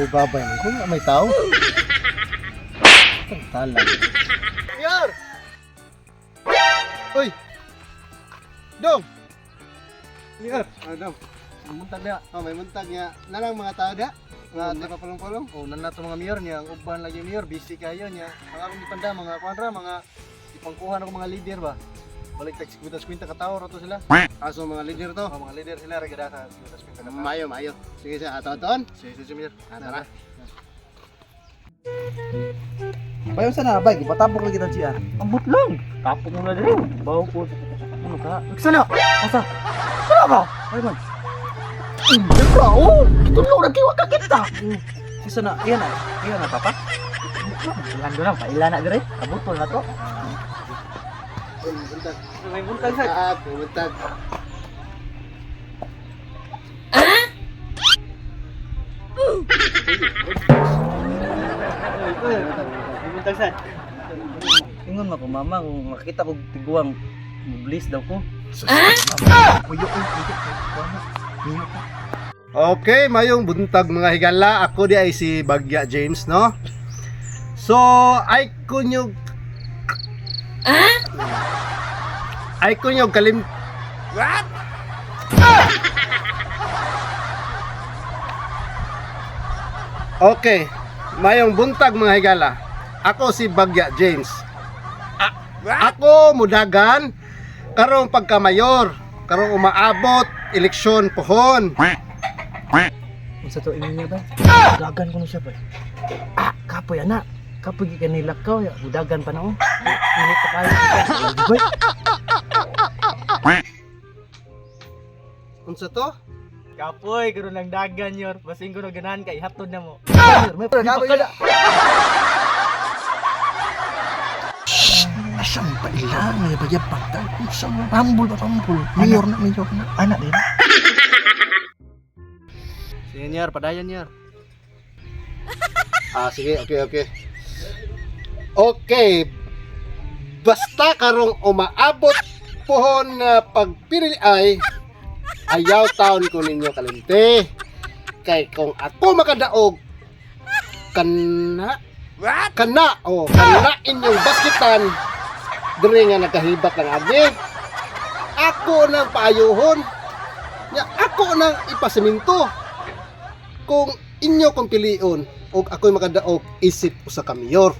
Babay mo kung may tao. Ang talang. Mayor! Uy! Dong! Mayor! Dong. May muntag na. May muntag nga. Nalang mga tao na? Mga di pa palong-palong? Nana ito mga mayor niya. Ang uban lagi mayor. Busy kayo niya. Mga akong ipanda, mga kwanra, mga ipangkuhan ako mga leader ba? Balik tag 50-50 katao rato sila. Aso mga leader to? Mga leader sila. Regada sa 50-50 katao. Mayo. Sige siya. Ato-aton? Sige, mayor. Tara. Bayo sana bay, patapok lagi ng CR. Ambot lang. Tapok mo na diri. Bawo po. Ano ka? Sana. Asa? Wala ba? Ay man. Dira oh. Kitulog na kiwa ka kita. Sisa na. Iyan na papa. Ilan do lang pa. Ilan na diri. Kabutol na to. Buntag. May buntag sa. Buntag. Buntag sa. Ingon mo ko mama kung makita ko tiguang mublis daw ko. Okay, mayong buntag mga higala. Ako di ay si Bagya James, no? So, ay kunyog kalim. What? Okay, mayong buntag mga higala. Ako si Bagya James. Ako mudagan karong pagka-mayor, karong umaabot eleksyon pohon. Unsa to ingon niya ba? Dagan ko na siya ba? Kapoy ana. Kapoy gi kanilakaw ya, budagan pa na oh. Ini pa kayo. Unsa to? Kapoy kuno lang dagan yor. Basing kuno ganahan kay hatod na mo. May kapoy. Asam pa ilang ay bagya pagtag. Asam pambul. Mayor na. Anak din. Senior, padayon niya. Sige, okay. Okay. Basta karong umaabot pohon nga pagpili ay ayaw taon ko ninyo kalinte. Kay kung ako makadaog kana inyong basketan diri nga nagkahibak ng abi. Ako nang paayuhon. Nya ako nang ipasiminto. Kung inyo kong pilion o ako'y makadaog isip ko sa kamayor.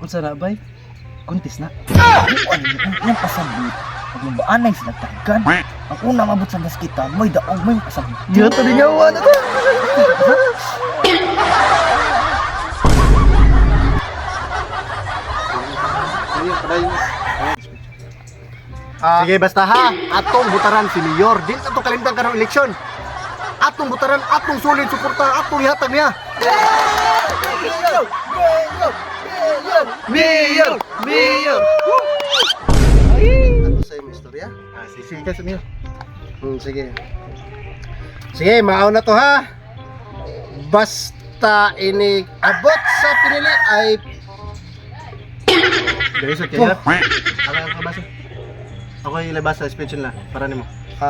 Unsa na bay? Kuntis na. Ano pasabot? Pag mabaanay sa nagtagan. Ang una mabot sa baskita, may daog may pasabot. Yan to dinyawa na to. Sige basta ha, atong butaran si Mayor. Din atong kalimtan karong eleksyon. Atong butaran, atong solid suporta, atong ihatag niya. Mayor! Ano sa'yo may istorya? Sige ka sa Mayor. Sige, maaw na to ha. Basta ini abot sa pinili ay Garisot kayo. Ako basa. Ako ilabas sa speech nila para nimo.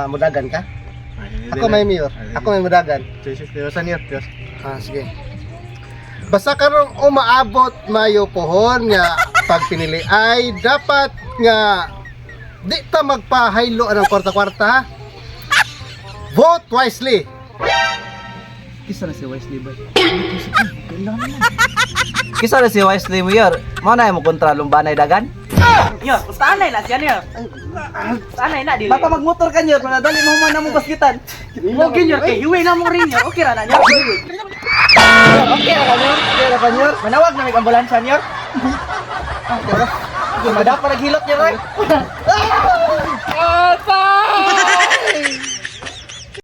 mudagan ka? Ako may Mayor. Ako may mudagan. Sige, senior. Sige. Basta karong umaabot mayo pohon nga pag pinili ay dapat nga di ta magpahaylo anong kwarta-kwarta ha. Vote wisely. Kisa na si Wesley ba? Kisa na si Wesley mo yor. Mana mo kontra lumbanay dagan? Yor, basta anay na siya niya. Anay na dili. Baka magmotor ka yor, manadali mo man mo basketan. Mo ginyor kay hiway na mo rin yor. Okay ra na niya. Okay ra kanyor. Manawag na may ambulansya niya. Madapa naghilot niya ray. Ata!